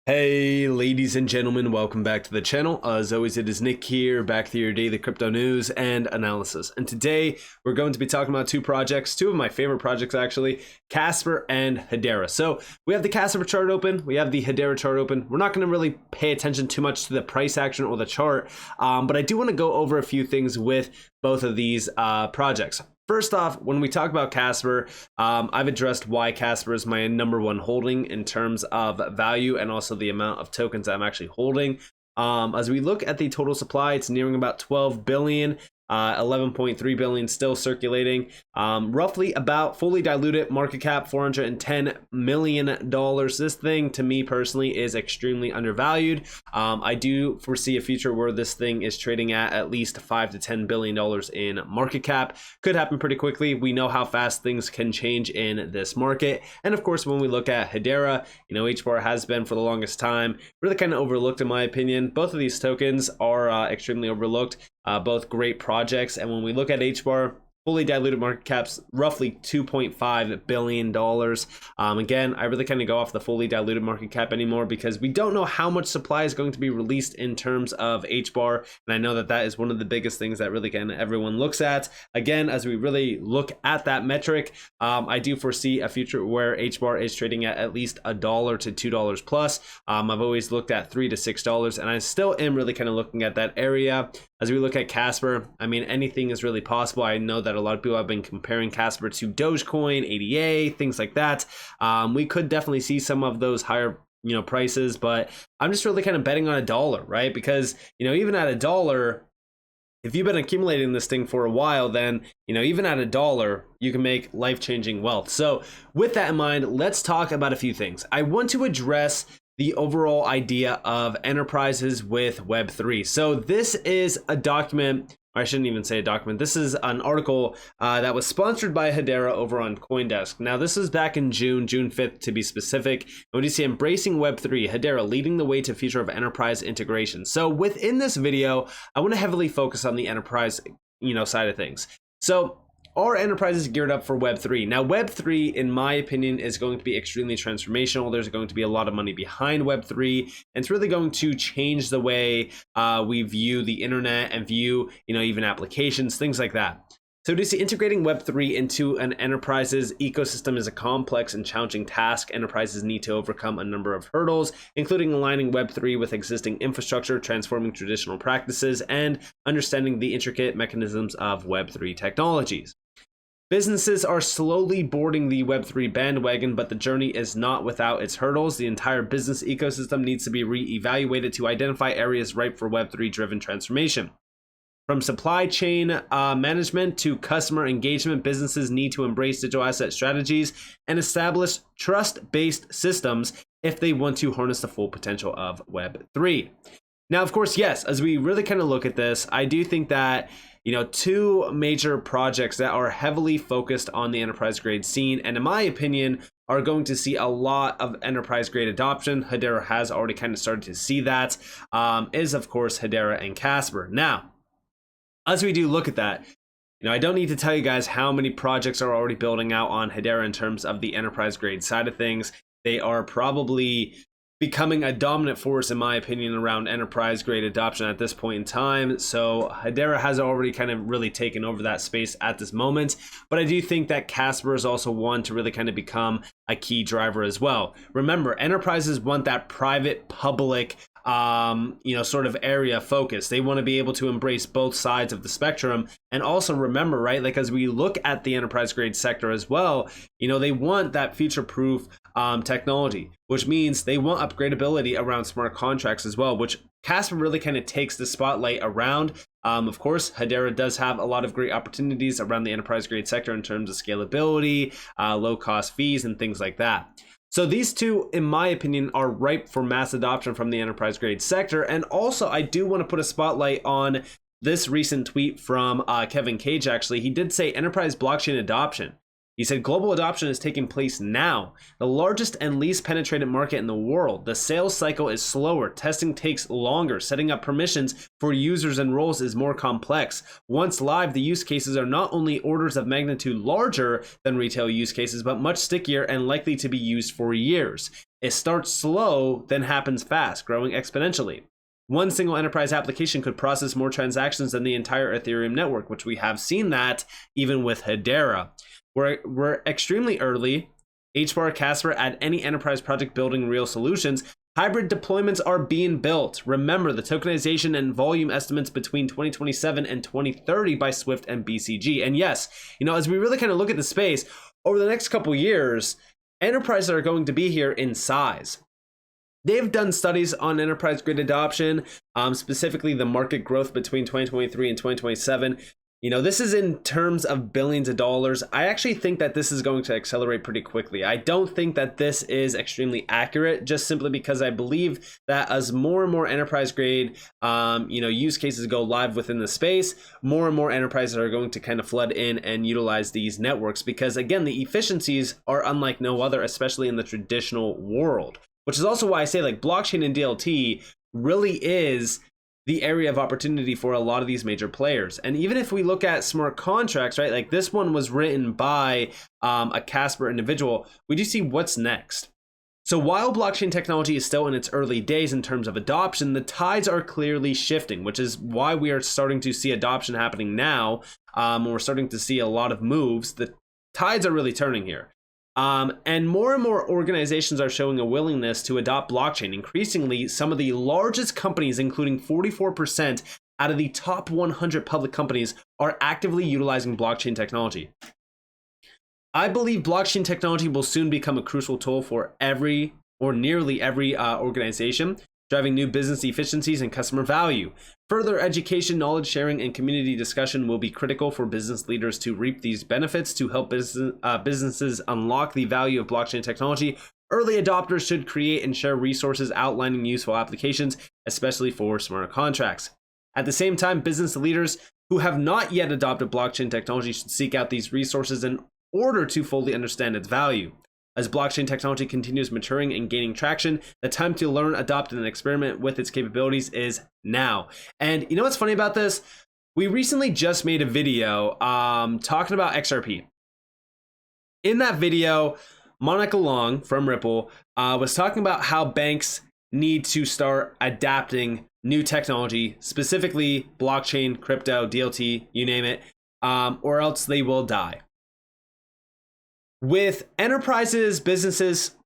Hey ladies and gentlemen, welcome back to the channel. As always, it is Nick here, back to your daily crypto news and analysis. And today we're going to be talking about two of my favorite projects actually, Casper and Hedera. So we have the Casper chart open, we have the Hedera chart open. We're not going to really pay attention too much to the price action or the chart, but I do want to go over a few things with both of these projects. First off, when we talk about Casper, I've addressed why Casper is my number one holding in terms of value and also the amount of tokens I'm actually holding. As we look at the total supply, it's nearing about 12 billion. 11.3 billion still circulating, roughly about fully diluted market cap $410 million. This thing to me personally is extremely undervalued. I do foresee a future where this thing is trading at least $5 to $10 billion in market cap. Could happen pretty quickly. We know how fast things can change in this market. And of course, when we look at Hedera, Hbar has been for the longest time really kind of overlooked in my opinion. Both of these tokens are extremely overlooked. Both great projects, and when we look at Hbar, fully diluted market caps roughly $2.5 billion. Again, I really kind of go off the fully diluted market cap anymore because we don't know how much supply is going to be released in terms of Hbar, and I know that that is one of the biggest things that really kind of everyone looks at. Again, as we really look at that metric, I do foresee a future where Hbar is trading at least $1 to $2 plus. I've always looked at $3 to $6, and I still am really kind of looking at that area. As we look at Casper, I mean, anything is really possible. I know that a lot of people have been comparing Casper to Dogecoin, ADA, things like that. We could definitely see some of those higher prices, but I'm just really kind of betting on $1, right? Because even at $1, if you've been accumulating this thing for a while, then even at $1 you can make life-changing wealth. So with that in mind, let's talk about a few things. I want to address the overall idea of enterprises with Web3. So this is a document, or I shouldn't even say a document. This is an article that was sponsored by Hedera over on CoinDesk. Now, this is back in June 5th to be specific. And we see embracing Web3, Hedera leading the way to future of enterprise integration. So within this video, I want to heavily focus on the enterprise, side of things. So are enterprises geared up for Web3? Now, Web3, in my opinion, is going to be extremely transformational. There's going to be a lot of money behind Web3, and it's really going to change the way we view the internet and view, even applications, things like that. So to see integrating Web3 into an enterprise's ecosystem is a complex and challenging task. Enterprises need to overcome a number of hurdles, including aligning Web3 with existing infrastructure, transforming traditional practices, and understanding the intricate mechanisms of Web3 technologies. Businesses are slowly boarding the Web3 bandwagon, but the journey is not without its hurdles. The entire business ecosystem needs to be re-evaluated to identify areas ripe for Web3-driven transformation. From supply chain management to customer engagement, businesses need to embrace digital asset strategies and establish trust-based systems if they want to harness the full potential of Web3. Now, of course, yes, as we really kind of look at this, I do think that two major projects that are heavily focused on the enterprise grade scene, and in my opinion, are going to see a lot of enterprise grade adoption. Hedera has already kind of started to see that, is of course Hedera and Casper. Now, as we do look at that, I don't need to tell you guys how many projects are already building out on Hedera in terms of the enterprise grade side of things. They are probably becoming a dominant force, in my opinion, around enterprise grade adoption at this point in time. So Hedera has already kind of really taken over that space at this moment. But I do think that Casper is also one to really kind of become a key driver as well. Remember, enterprises want that private public sort of area focus. They want to be able to embrace both sides of the spectrum. And also remember, right, like as we look at the enterprise grade sector as well, they want that future proof technology, which means they want upgradability around smart contracts as well, which Casper really kind of takes the spotlight around. Of course, Hedera does have a lot of great opportunities around the enterprise grade sector in terms of scalability, low cost fees, and things like that. So these two, in my opinion, are ripe for mass adoption from the enterprise grade sector. And also, I do want to put a spotlight on this recent tweet from Kevin Cage, actually. He did say enterprise blockchain adoption. He said global adoption is taking place now, the largest and least penetrated market in the world. The sales cycle is slower, testing takes longer, setting up permissions for users and roles is more complex. Once live, the use cases are not only orders of magnitude larger than retail use cases, but much stickier and likely to be used for years. It starts slow, then happens fast, growing exponentially. One single enterprise application could process more transactions than the entire Ethereum network, which we have seen that even with Hedera. We're extremely early. Hbar, Casper, add any enterprise project building real solutions. Hybrid deployments are being built. Remember the tokenization and volume estimates between 2027 and 2030 by Swift and BCG. And yes, as we really kind of look at the space over the next couple years, enterprises are going to be here in size. They've done studies on enterprise grade adoption, specifically the market growth between 2023 and 2027. This is in terms of billions of dollars. I actually think that this is going to accelerate pretty quickly. I don't think that this is extremely accurate, just simply because I believe that as more and more enterprise grade, use cases go live within the space, more and more enterprises are going to kind of flood in and utilize these networks because, again, the efficiencies are unlike no other, especially in the traditional world, which is also why I say blockchain and DLT really is the area of opportunity for a lot of these major players. And even if we look at smart contracts, right, this one was written by a Casper individual, we do see what's next. So while blockchain technology is still in its early days in terms of adoption, the tides are clearly shifting, which is why we are starting to see adoption happening now. We're starting to see a lot of moves. The tides are really turning here. And more organizations are showing a willingness to adopt blockchain. Increasingly, some of the largest companies, including 44% out of the top 100 public companies, are actively utilizing blockchain technology. I believe blockchain technology will soon become a crucial tool for every or nearly every organization, driving new business efficiencies and customer value. Further education, knowledge sharing, and community discussion will be critical for business leaders to reap these benefits to help businesses unlock the value of blockchain technology. Early adopters should create and share resources outlining useful applications, especially for smart contracts. At the same time, business leaders who have not yet adopted blockchain technology should seek out these resources in order to fully understand its value. As blockchain technology continues maturing and gaining traction, the time to learn, adopt, and experiment with its capabilities is now. And you know what's funny about this? We recently just made a video talking about XRP. In that video, Monica Long from Ripple was talking about how banks need to start adapting new technology, specifically blockchain, crypto, DLT, you name it, or else they will die. With enterprises, businesses,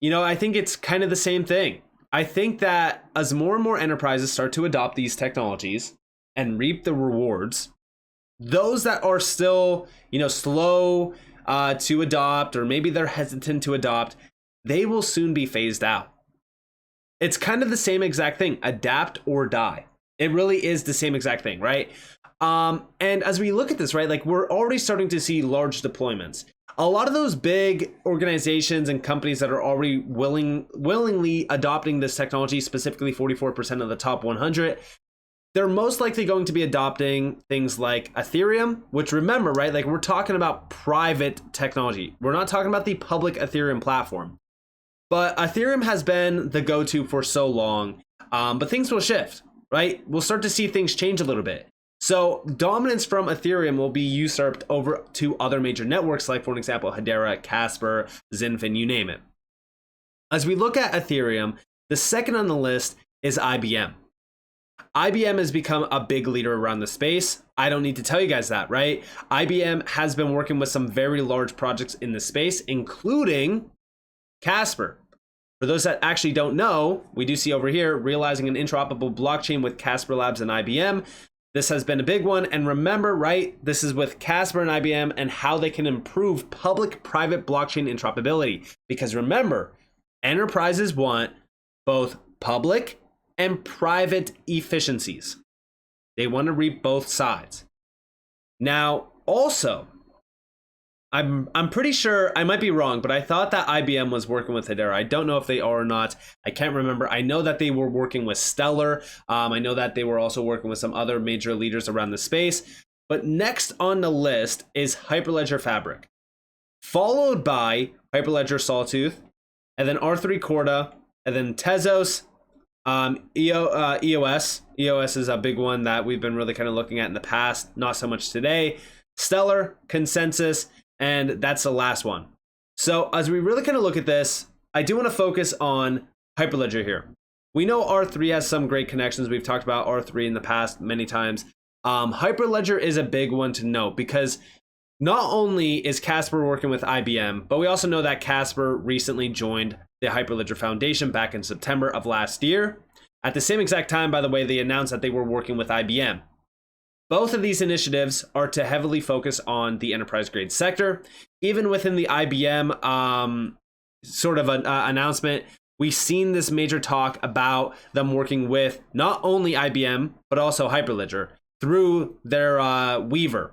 I think it's kind of the same thing. I think that as more and more enterprises start to adopt these technologies and reap the rewards, those that are still, slow to adopt, or maybe they're hesitant to adopt, they will soon be phased out. It's kind of the same exact thing, adapt or die. It really is the same exact thing, right? And as we look at this, right, we're already starting to see large deployments. A lot of those big organizations and companies that are already willingly adopting this technology, specifically 44% of the top 100, they're most likely going to be adopting things like Ethereum, which, remember, right, we're talking about private technology. We're not talking about the public Ethereum platform. But Ethereum has been the go-to for so long, but things will shift, right? We'll start to see things change a little bit. So dominance from Ethereum will be usurped over to other major networks, like, for an example, Hedera, Casper, Zinfin, you name it. As we look at Ethereum, the second on the list is IBM. IBM has become a big leader around the space. I don't need to tell you guys that, right? IBM has been working with some very large projects in the space, including Casper. For those that actually don't know, we do see over here, realizing an interoperable blockchain with Casper Labs and IBM. This has been a big one. And remember, right, this is with Casper and IBM and how they can improve public-private blockchain interoperability. Because remember, enterprises want both public and private efficiencies. They want to reap both sides. Now, also, I'm pretty sure, I might be wrong, but I thought that IBM was working with Hedera. I don't know if they are or not. I can't remember. I know that they were working with Stellar. I know that they were also working with some other major leaders around the space. But next on the list is Hyperledger Fabric. followed by Hyperledger Sawtooth, and then R3 Corda, and then Tezos, EOS. EOS is a big one that we've been really kind of looking at in the past, not so much today. Stellar, Consensus, and that's the last one. So as we really kind of look at this, I do want to focus on Hyperledger here. We know R3 has some great connections. We've talked about R3 in the past many times. Hyperledger is a big one to note because not only is Casper working with IBM, but we also know that Casper recently joined the Hyperledger Foundation back in September of last year. At the same exact time, by the way, they announced that they were working with IBM. Both of these initiatives are to heavily focus on the enterprise grade sector. Even within the IBM sort of an announcement, we've seen this major talk about them working with not only IBM, but also Hyperledger through their Weaver.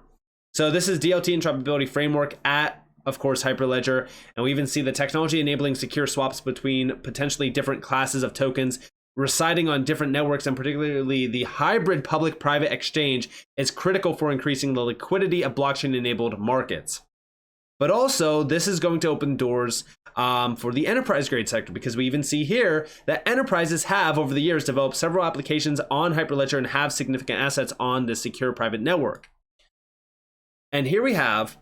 So this is DLT interoperability framework at, of course, Hyperledger. And we even see the technology enabling secure swaps between potentially different classes of tokens residing on different networks, and particularly the hybrid public-private exchange is critical for increasing the liquidity of blockchain-enabled markets. But also, this is going to open doors for the enterprise grade sector, because we even see here that enterprises have, over the years, developed several applications on Hyperledger and have significant assets on this secure private network. And here we have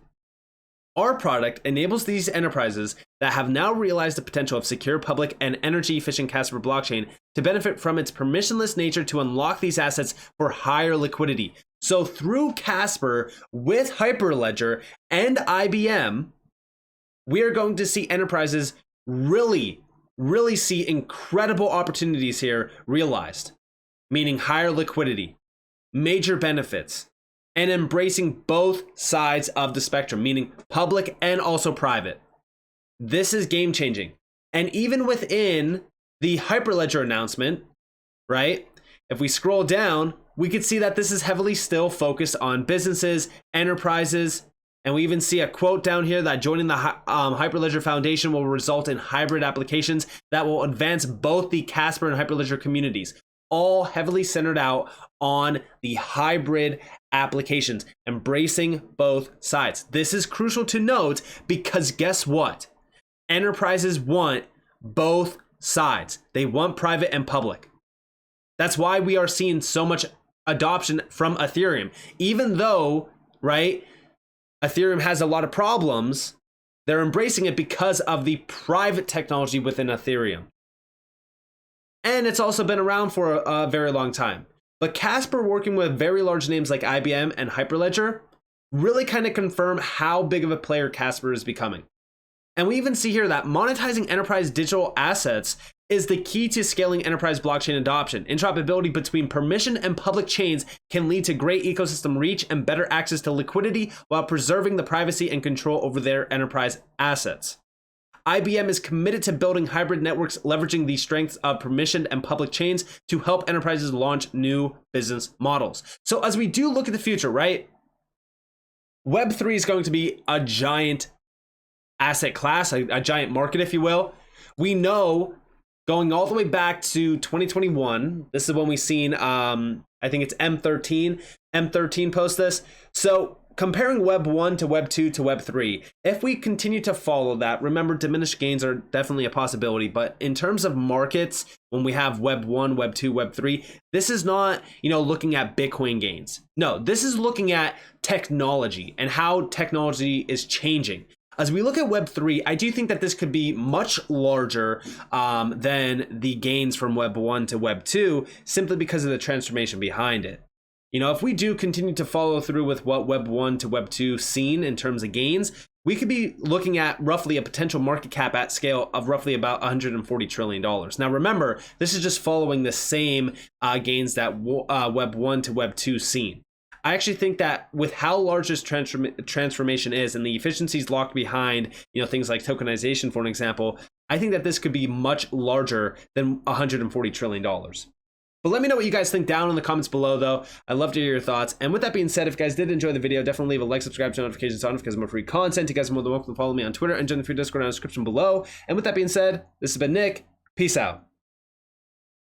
our product enables these enterprises that have now realized the potential of secure, public, and energy-efficient Casper blockchain to benefit from its permissionless nature to unlock these assets for higher liquidity. So through Casper, with Hyperledger and IBM, we are going to see enterprises really see incredible opportunities here realized, meaning higher liquidity, major benefits, and embracing both sides of the spectrum, meaning public and also private. This is game changing. And even within the Hyperledger announcement, right? If we scroll down, we could see that this is heavily still focused on businesses, enterprises, and we even see a quote down here that joining the Hyperledger Foundation will result in hybrid applications that will advance both the Casper and Hyperledger communities, all heavily centered out on the hybrid applications, embracing both sides. This is crucial to note because guess what? Enterprises want both sides. They want private and public. That's why we are seeing so much adoption from Ethereum. Even though, right, Ethereum has a lot of problems, they're embracing it because of the private technology within Ethereum. And it's also been around for a very long time. But Casper working with very large names like IBM and Hyperledger really kind of confirm how big of a player Casper is becoming. And we even see here that monetizing enterprise digital assets is the key to scaling enterprise blockchain adoption. Interoperability between permission and public chains can lead to great ecosystem reach and better access to liquidity while preserving the privacy and control over their enterprise assets. IBM is committed to building hybrid networks, leveraging the strengths of permissioned and public chains to help enterprises launch new business models. So as we do look at the future, right? Web3 is going to be a giant asset class, a giant market, if you will. We know going all the way back to 2021, this is when we've seen, I think it's M13 post this. So comparing Web 1 to Web 2 to Web 3, if we continue to follow that, remember diminished gains are definitely a possibility, but in terms of markets, when we have Web 1, Web 2, Web 3, this is not, looking at Bitcoin gains. No, this is looking at technology and how technology is changing. As we look at Web 3, I do think that this could be much larger than the gains from Web 1 to Web 2, simply because of the transformation behind it. If we do continue to follow through with what Web 1 to Web 2 seen in terms of gains, we could be looking at roughly a potential market cap at scale of roughly about $140 trillion. Now, remember, this is just following the same gains that Web 1 to Web 2 seen. I actually think that with how large this transformation is and the efficiencies locked behind, things like tokenization, for an example, I think that this could be much larger than $140 trillion. But let me know what you guys think down in the comments below, though. I'd love to hear your thoughts. And with that being said, if you guys did enjoy the video, definitely leave a like, subscribe, turn notifications on because more free content. You guys are more than welcome to follow me on Twitter and join the free Discord in the description below. And with that being said, this has been Nick. Peace out.